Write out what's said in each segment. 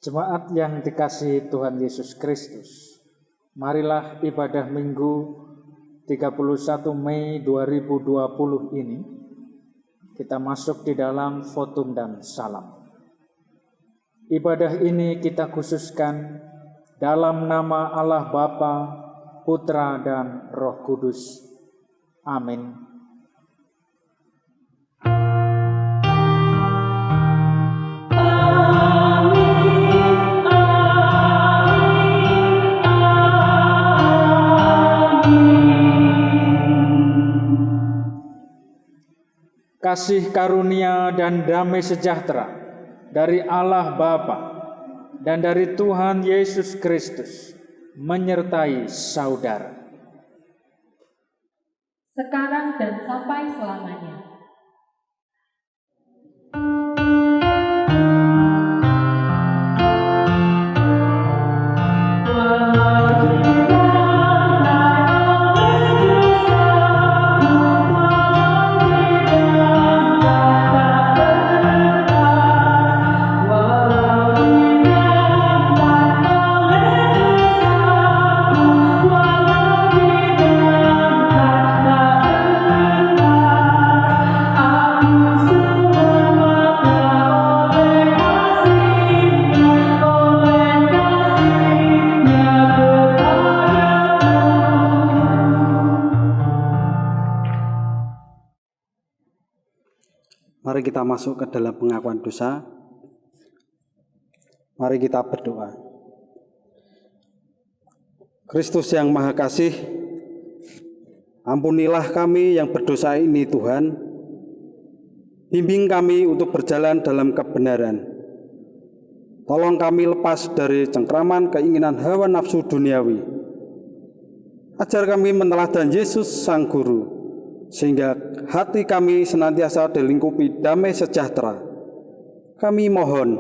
Jemaat yang dikasihi Tuhan Yesus Kristus, marilah ibadah Minggu 31 Mei 2020 ini kita masuk di dalam votum dan salam. Ibadah ini kita khususkan dalam nama Allah Bapa, Putra, dan Roh Kudus. Amin. Kasih karunia dan damai sejahtera dari Allah Bapa dan dari Tuhan Yesus Kristus menyertai saudara. Sekarang dan sampai selamanya. Mari kita masuk ke dalam pengakuan dosa. Mari kita berdoa. Kristus yang Maha Kasih, ampunilah kami yang berdosa ini Tuhan. Bimbing kami untuk berjalan dalam kebenaran. Tolong kami lepas dari cengkraman keinginan hawa nafsu duniawi. Ajar kami meneladan Yesus Sang Guru, sehingga hati kami senantiasa dilingkupi damai sejahtera. Kami mohon.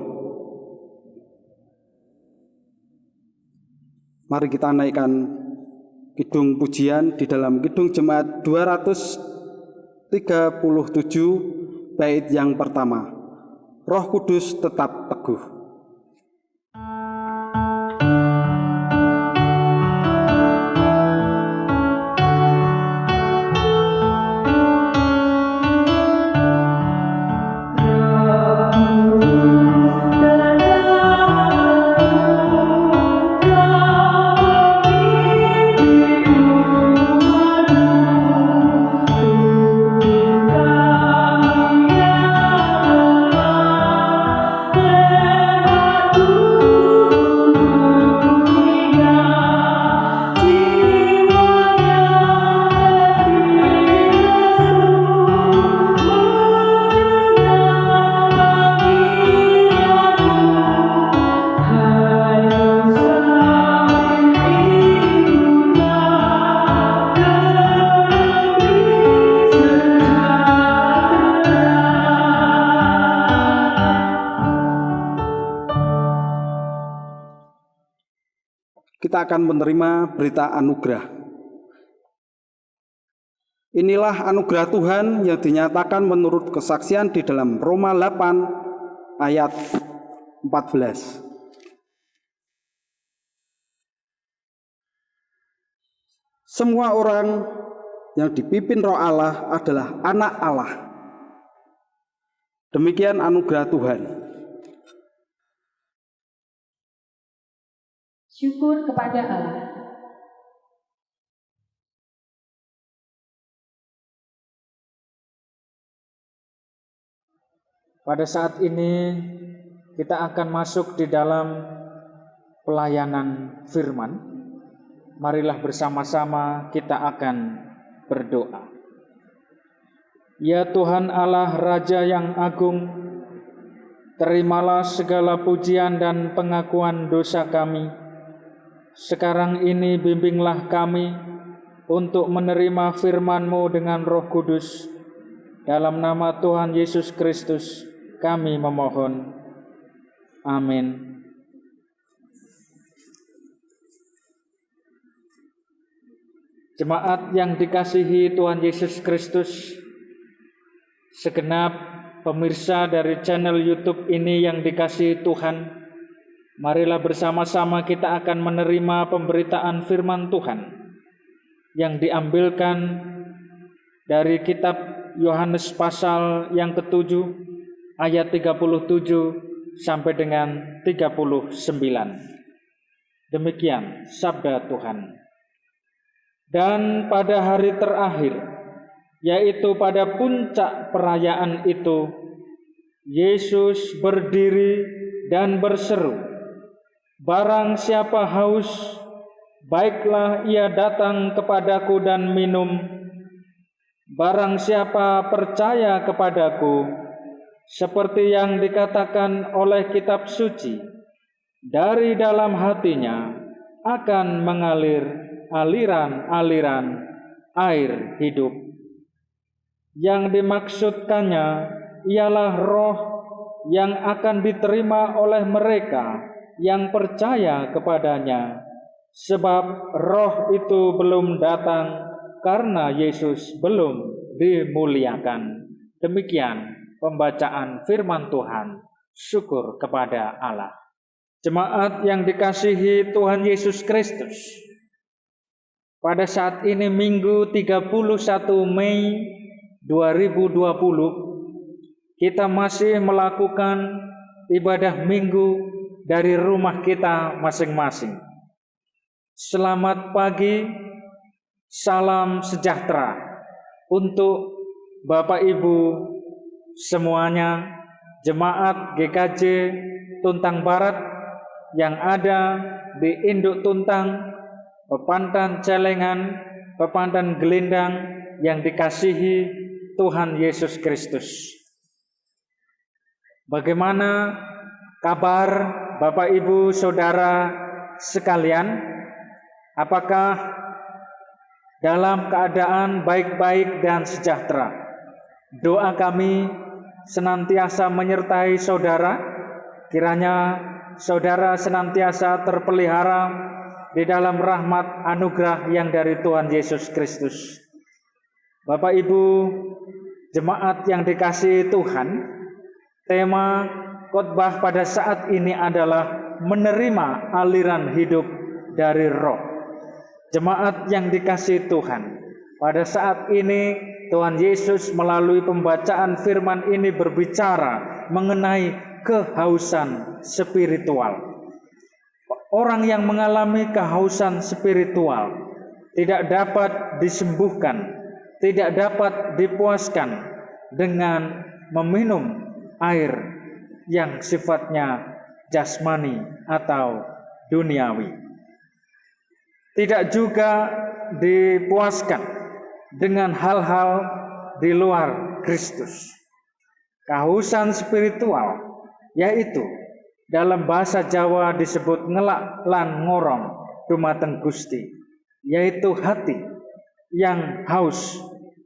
Mari kita naikkan kidung pujian di dalam kidung jemaat 237 bait yang pertama. Roh Kudus tetap teguh. Kita akan menerima berita anugerah. Inilah anugerah Tuhan yang dinyatakan menurut kesaksian di dalam Roma 8 ayat 14. Semua orang yang dipimpin Roh Allah adalah anak Allah. Demikian anugerah Tuhan. Syukur kepada Allah. Pada saat ini kita akan masuk di dalam pelayanan firman. Marilah bersama-sama kita akan berdoa. Ya Tuhan Allah Raja yang agung, terimalah segala pujian dan pengakuan dosa kami. Sekarang ini bimbinglah kami untuk menerima firman-Mu dengan Roh Kudus. Dalam nama Tuhan Yesus Kristus kami memohon. Amin. Jemaat yang dikasihi Tuhan Yesus Kristus, segenap pemirsa dari channel YouTube ini yang dikasihi Tuhan, marilah bersama-sama kita akan menerima pemberitaan firman Tuhan yang diambilkan dari kitab Yohanes pasal yang ke-7 ayat 37 sampai dengan 39. Demikian sabda Tuhan. Dan pada hari terakhir, yaitu pada puncak perayaan itu, Yesus berdiri dan berseru, "Barang siapa haus, baiklah ia datang kepadaku dan minum. Barang siapa percaya kepadaku, seperti yang dikatakan oleh kitab suci, dari dalam hatinya akan mengalir aliran-aliran air hidup." Yang dimaksudkannya ialah roh yang akan diterima oleh mereka yang percaya kepadanya, sebab roh itu belum datang karena Yesus belum dimuliakan. Demikian pembacaan firman Tuhan. Syukur kepada Allah. Jemaat yang dikasihi Tuhan Yesus Kristus, pada saat ini Minggu 31 Mei 2020, kita masih melakukan ibadah minggu dari rumah kita masing-masing. Selamat pagi, salam sejahtera untuk Bapak Ibu semuanya, jemaat GKJ Tuntang Barat yang ada di Induk Tuntang, Pepantan Celengan, Pepantan Gelendang yang dikasihi Tuhan Yesus Kristus. Bagaimana kabar Bapak Ibu Saudara sekalian? Apakah dalam keadaan baik-baik dan sejahtera? Doa kami senantiasa menyertai saudara. Kiranya saudara senantiasa terpelihara di dalam rahmat anugerah yang dari Tuhan Yesus Kristus. Bapak Ibu jemaat yang dikasihi Tuhan, tema khotbah pada saat ini adalah menerima aliran hidup dari roh. Jemaat yang dikasihi Tuhan, pada saat ini Tuhan Yesus melalui pembacaan firman ini berbicara mengenai kehausan spiritual. Orang yang mengalami kehausan spiritual tidak dapat disembuhkan, tidak dapat dipuaskan dengan meminum air yang sifatnya jasmani atau duniawi. Tidak juga dipuaskan dengan hal-hal di luar Kristus. Kehausan spiritual yaitu dalam bahasa Jawa disebut ngelak lan ngorong dumateng Gusti, yaitu hati yang haus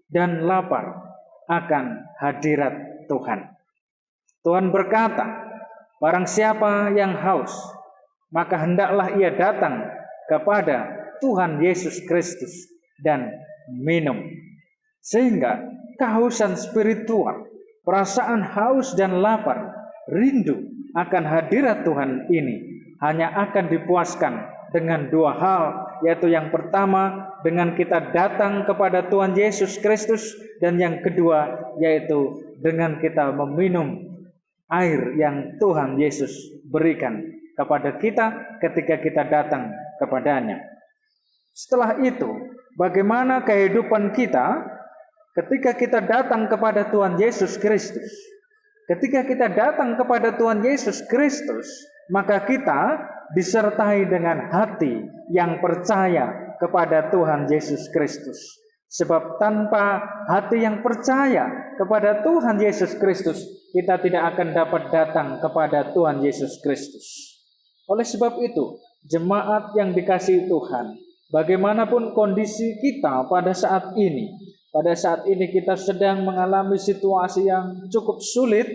dan lapar akan hadirat Tuhan. Tuhan berkata, barang siapa yang haus, maka hendaklah ia datang kepada Tuhan Yesus Kristus dan minum. Sehingga kehausan spiritual, perasaan haus dan lapar, rindu akan hadirat Tuhan ini hanya akan dipuaskan dengan dua hal, yaitu yang pertama dengan kita datang kepada Tuhan Yesus Kristus, dan yang kedua yaitu dengan kita meminum air yang Tuhan Yesus berikan kepada kita ketika kita datang kepadanya. Setelah itu, bagaimana kehidupan kita ketika kita datang kepada Tuhan Yesus Kristus? Ketika kita datang kepada Tuhan Yesus Kristus, maka kita disertai dengan hati yang percaya kepada Tuhan Yesus Kristus. Sebab tanpa hati yang percaya kepada Tuhan Yesus Kristus, kita tidak akan dapat datang kepada Tuhan Yesus Kristus. Oleh sebab itu, jemaat yang dikasihi Tuhan, bagaimanapun kondisi kita pada saat ini kita sedang mengalami situasi yang cukup sulit,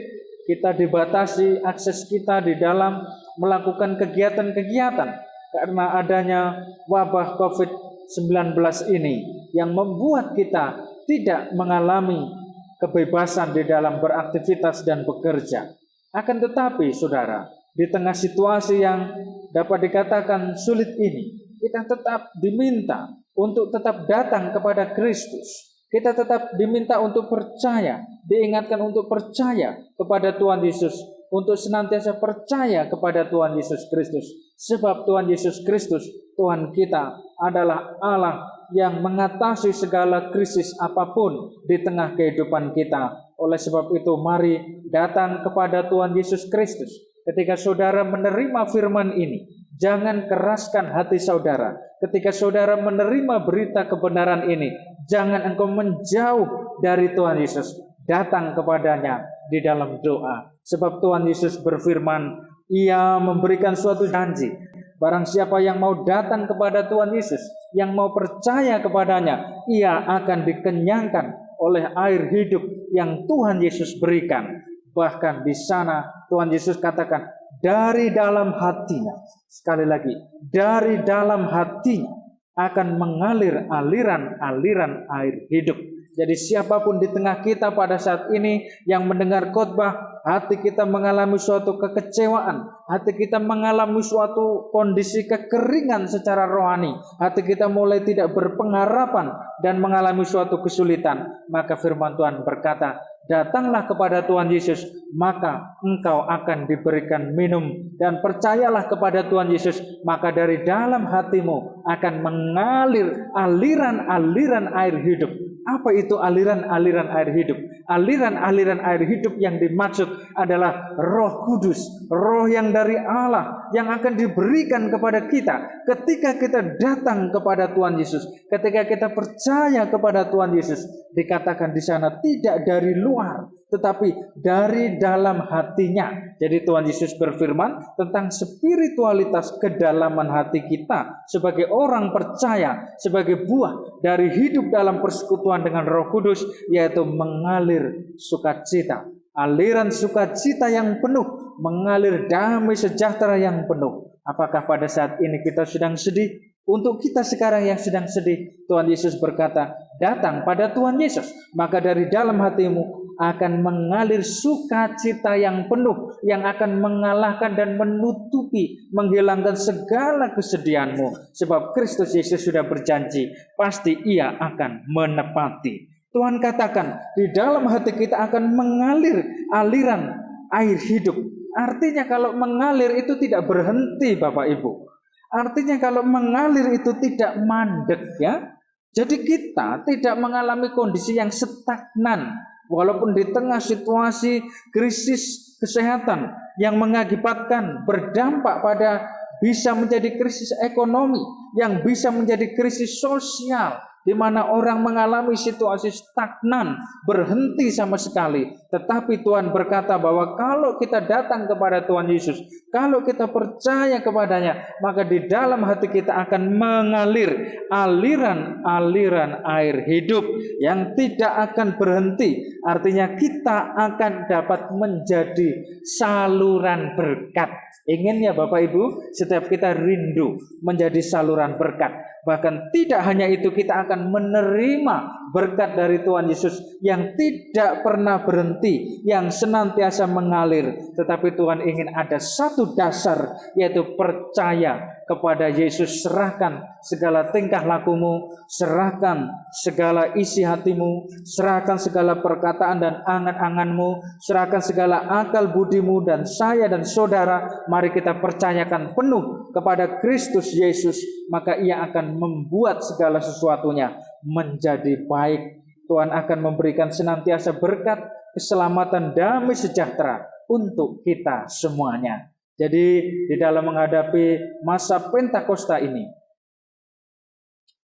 kita dibatasi akses kita di dalam melakukan kegiatan-kegiatan karena adanya wabah COVID-19 ini yang membuat kita tidak mengalami kebebasan di dalam beraktivitas dan bekerja. Akan tetapi, saudara, di tengah situasi yang dapat dikatakan sulit ini, kita tetap diminta untuk tetap datang kepada Kristus. Kita tetap diminta untuk percaya, diingatkan untuk percaya kepada Tuhan Yesus, untuk senantiasa percaya kepada Tuhan Yesus Kristus. Sebab Tuhan Yesus Kristus, Tuhan kita adalah Allah yang mengatasi segala krisis apapun di tengah kehidupan kita. Oleh sebab itu, mari datang kepada Tuhan Yesus Kristus. Ketika saudara menerima firman ini, jangan keraskan hati saudara. Ketika saudara menerima berita kebenaran ini, jangan engkau menjauh dari Tuhan Yesus. Datang kepadanya di dalam doa. Sebab Tuhan Yesus berfirman, Ia memberikan suatu janji. Barang siapa yang mau datang kepada Tuhan Yesus, yang mau percaya kepadanya, ia akan dikenyangkan oleh air hidup yang Tuhan Yesus berikan. Bahkan di sana Tuhan Yesus katakan, dari dalam hatinya, sekali lagi, dari dalam hatinya akan mengalir aliran-aliran air hidup. Jadi siapapun di tengah kita pada saat ini yang mendengar khotbah, hati kita mengalami suatu kekecewaan, hati kita mengalami suatu kondisi kekeringan secara rohani, hati kita mulai tidak berpengharapan dan mengalami suatu kesulitan, maka firman Tuhan berkata, datanglah kepada Tuhan Yesus, maka engkau akan diberikan minum. Dan percayalah kepada Tuhan Yesus, maka dari dalam hatimu akan mengalir aliran-aliran air hidup. Apa itu aliran-aliran air hidup? Aliran-aliran air hidup yang dimaksud adalah Roh Kudus, roh yang dari Allah yang akan diberikan kepada kita ketika kita datang kepada Tuhan Yesus, ketika kita percaya kepada Tuhan Yesus. Dikatakan di sana tidak dari luar, tetapi dari dalam hatinya. Jadi Tuhan Yesus berfirman tentang spiritualitas kedalaman hati kita sebagai orang percaya, sebagai buah dari hidup dalam persekutuan dengan Roh Kudus, yaitu mengalir sukacita. Aliran sukacita yang penuh, mengalir damai sejahtera yang penuh. Apakah pada saat ini kita sedang sedih? Untuk kita sekarang yang sedang sedih, Tuhan Yesus berkata, datang pada Tuhan Yesus, maka dari dalam hatimu akan mengalir sukacita yang penuh, yang akan mengalahkan dan menutupi, menghilangkan segala kesedihanmu. Sebab Kristus Yesus sudah berjanji, pasti Ia akan menepati. Tuhan katakan, di dalam hati kita akan mengalir aliran air hidup. Artinya kalau mengalir itu tidak berhenti, Bapak Ibu. Artinya kalau mengalir itu tidak mandek, ya. Jadi kita tidak mengalami kondisi yang stagnan. Walaupun di tengah situasi krisis kesehatan yang mengakibatkan berdampak pada bisa menjadi krisis ekonomi, yang bisa menjadi krisis sosial, di mana orang mengalami situasi stagnan, berhenti sama sekali. Tetapi Tuhan berkata bahwa kalau kita datang kepada Tuhan Yesus, kalau kita percaya kepadanya, maka di dalam hati kita akan mengalir aliran-aliran air hidup yang tidak akan berhenti. Artinya kita akan dapat menjadi saluran berkat. Ingin ya Bapak Ibu, setiap kita rindu menjadi saluran berkat. Bahkan tidak hanya itu, kita akan menerima berkat dari Tuhan Yesus yang tidak pernah berhenti, yang senantiasa mengalir. Tetapi Tuhan ingin ada satu dasar, yaitu percaya kepada Yesus. Serahkan segala tingkah lakumu, serahkan segala isi hatimu, serahkan segala perkataan dan angan-anganmu, serahkan segala akal budimu, dan saya dan saudara, mari kita percayakan penuh kepada Kristus Yesus, maka Ia akan membuat segala sesuatunya menjadi baik. Tuhan akan memberikan senantiasa berkat keselamatan, damai sejahtera untuk kita semuanya. Jadi di dalam menghadapi masa Pentakosta ini,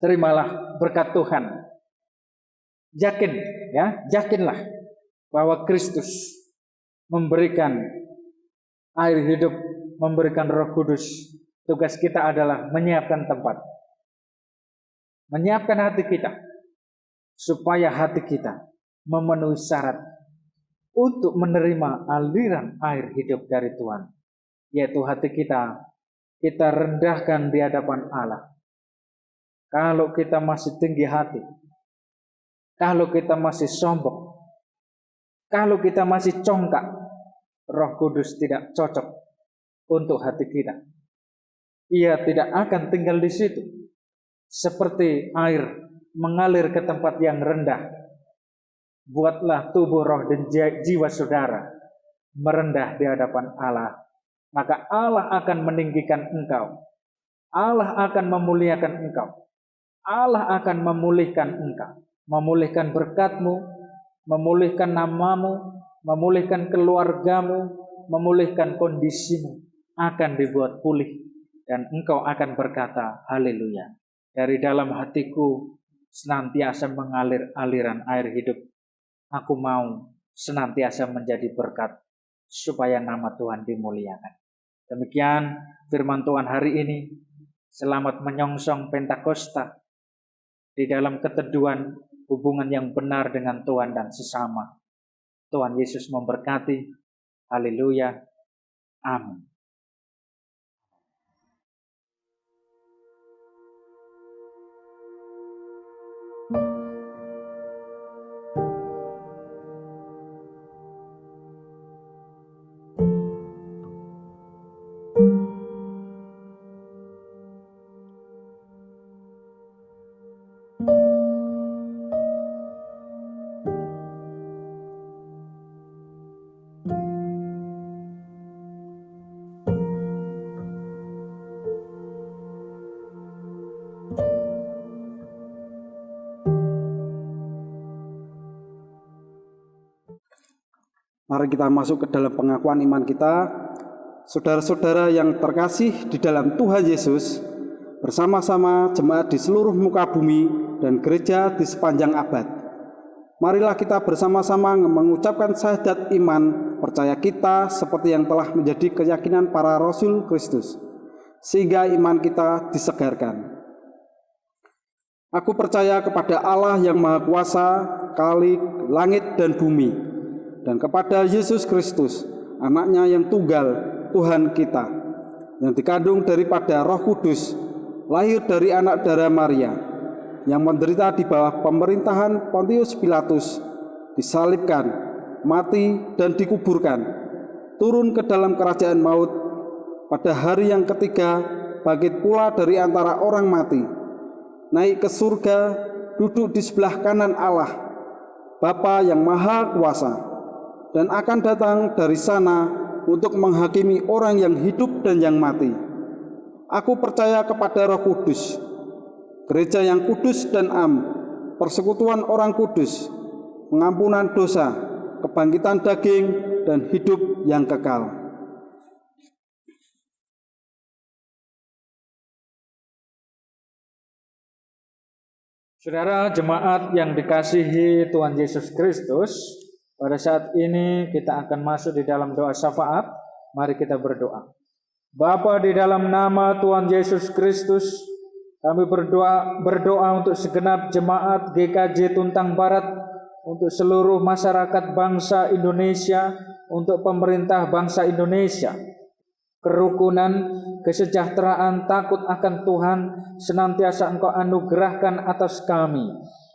terimalah berkat Tuhan. Yakinlah bahwa Kristus memberikan air hidup, memberikan Roh Kudus. Tugas kita adalah menyiapkan tempat, menyiapkan hati kita, supaya hati kita memenuhi syarat untuk menerima aliran air hidup dari Tuhan, yaitu hati kita rendahkan di hadapan Allah. Kalau kita masih tinggi hati, kalau kita masih sombong, kalau kita masih congkak, Roh Kudus tidak cocok untuk hati kita. Ia tidak akan tinggal di situ. Seperti air mengalir ke tempat yang rendah, buatlah tubuh, roh, dan jiwa saudara merendah di hadapan Allah. Maka Allah akan meninggikan engkau. Allah akan memuliakan engkau. Allah akan memulihkan engkau. Memulihkan berkatmu, memulihkan namamu, memulihkan keluargamu, memulihkan kondisimu. Akan dibuat pulih. Dan engkau akan berkata, haleluya. Dari dalam hatiku senantiasa mengalir aliran air hidup. Aku mau senantiasa menjadi berkat, supaya nama Tuhan dimuliakan. Demikian firman Tuhan hari ini. Selamat menyongsong Pentakosta di dalam keteduhan hubungan yang benar dengan Tuhan dan sesama. Tuhan Yesus memberkati. Haleluya. Amin. Mari kita masuk ke dalam pengakuan iman kita. Saudara-saudara yang terkasih di dalam Tuhan Yesus, bersama-sama jemaat di seluruh muka bumi dan gereja di sepanjang abad, marilah kita bersama-sama mengucapkan syahadat iman percaya kita seperti yang telah menjadi keyakinan para Rasul Kristus, sehingga iman kita disegarkan. Aku percaya kepada Allah yang Maha Kuasa, Khalik langit dan bumi, dan kepada Yesus Kristus, anaknya yang tunggal, Tuhan kita, yang dikandung daripada Roh Kudus, lahir dari anak darah Maria, yang menderita di bawah pemerintahan Pontius Pilatus, disalibkan, mati dan dikuburkan, turun ke dalam kerajaan maut, pada hari yang ketiga bangkit pula dari antara orang mati, naik ke surga, duduk di sebelah kanan Allah, Bapa yang Maha Kuasa, dan akan datang dari sana untuk menghakimi orang yang hidup dan yang mati. Aku percaya kepada Roh Kudus, gereja yang kudus dan am, persekutuan orang kudus, pengampunan dosa, kebangkitan daging, dan hidup yang kekal. Saudara jemaat yang dikasihi Tuhan Yesus Kristus, pada saat ini kita akan masuk di dalam doa syafaat. Mari kita berdoa. Bapa, di dalam nama Tuhan Yesus Kristus, kami berdoa untuk segenap jemaat GKJ Tuntang Barat, untuk seluruh masyarakat bangsa Indonesia, untuk pemerintah bangsa Indonesia. Kerukunan, kesejahteraan, takut akan Tuhan senantiasa Engkau anugerahkan atas kami,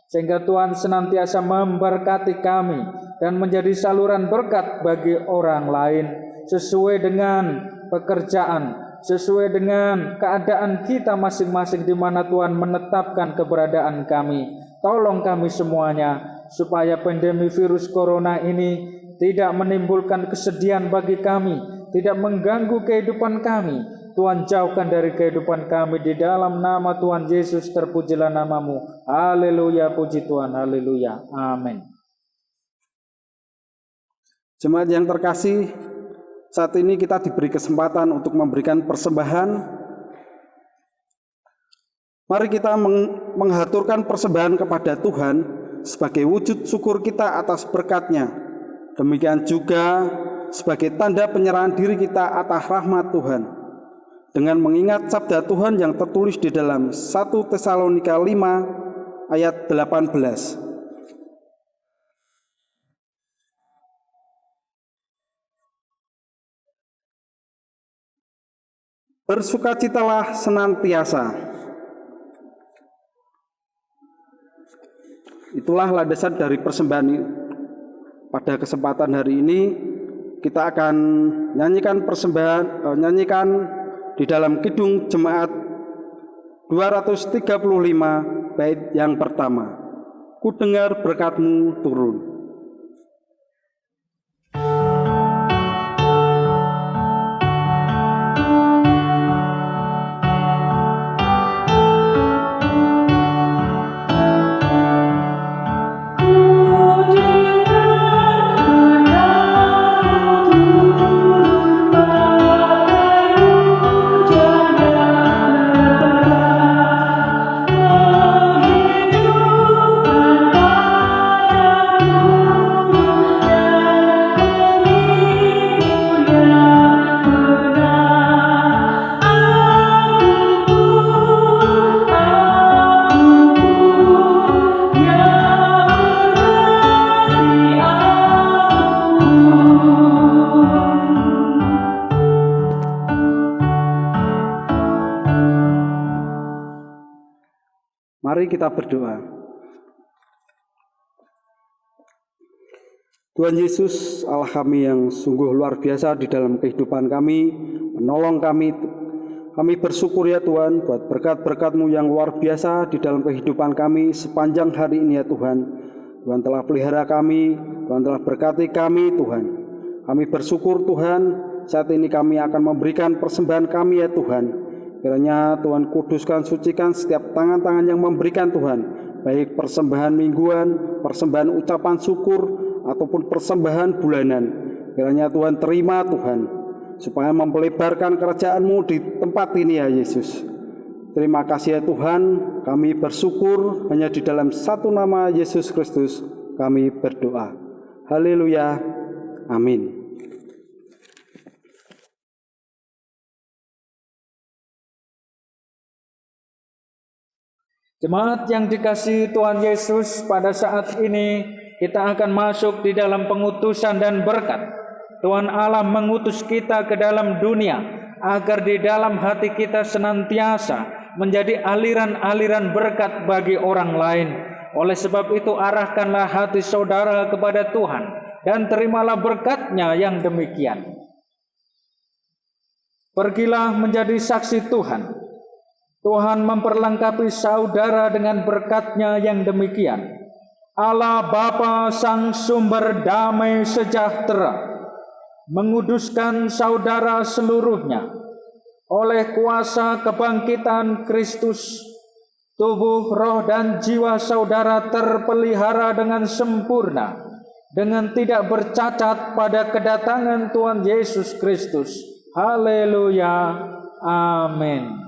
sehingga Tuhan senantiasa memberkati kami dan menjadi saluran berkat bagi orang lain, sesuai dengan pekerjaan, sesuai dengan keadaan kita masing-masing di mana Tuhan menetapkan keberadaan kami. Tolong kami semuanya, supaya pandemi virus corona ini tidak menimbulkan kesedihan bagi kami, tidak mengganggu kehidupan kami. Tuhan, jauhkan dari kehidupan kami. Di dalam nama Tuhan Yesus terpujilah namamu. Haleluya, puji Tuhan, haleluya, amin. Jemaat yang terkasih, saat ini kita diberi kesempatan untuk memberikan persembahan. Mari kita menghaturkan persembahan kepada Tuhan sebagai wujud syukur kita atas berkat-Nya. Demikian juga sebagai tanda penyerahan diri kita atas rahmat Tuhan. Dengan mengingat sabda Tuhan yang tertulis di dalam 1 Tesalonika 5 ayat 18. Bersukacitalah senantiasa. Itulah landasan dari persembahan ini. Pada kesempatan hari ini kita akan nyanyikan di dalam Kidung Jemaat 235 bait yang pertama. Ku dengar berkat-Mu turun. Mari kita berdoa. Tuhan Yesus, Allah kami yang sungguh luar biasa di dalam kehidupan kami, menolong kami. Kami bersyukur ya Tuhan buat berkat-berkat-Mu yang luar biasa di dalam kehidupan kami sepanjang hari ini ya Tuhan. Tuhan telah pelihara kami, Tuhan telah berkati kami Tuhan. Kami bersyukur Tuhan, saat ini kami akan memberikan persembahan kami ya Tuhan. Kiranya Tuhan kuduskan, sucikan setiap tangan-tangan yang memberikan Tuhan, baik persembahan mingguan, persembahan ucapan syukur, ataupun persembahan bulanan. Kiranya Tuhan terima Tuhan, supaya mempelebarkan kerajaan-Mu di tempat ini ya Yesus. Terima kasih ya Tuhan, kami bersyukur hanya di dalam satu nama Yesus Kristus kami berdoa. Haleluya, amin. Jemaat yang dikasihi Tuhan Yesus, pada saat ini kita akan masuk di dalam pengutusan dan berkat. Tuhan Allah mengutus kita ke dalam dunia agar di dalam hati kita senantiasa menjadi aliran-aliran berkat bagi orang lain. Oleh sebab itu arahkanlah hati saudara kepada Tuhan dan terimalah berkat-Nya yang demikian. Pergilah menjadi saksi Tuhan. Tuhan memperlengkapi saudara dengan berkat-Nya yang demikian. Allah Bapa Sang Sumber Damai Sejahtera menguduskan saudara seluruhnya oleh kuasa kebangkitan Kristus. Tubuh, roh, dan jiwa saudara terpelihara dengan sempurna, dengan tidak bercacat pada kedatangan Tuhan Yesus Kristus. Haleluya, amin.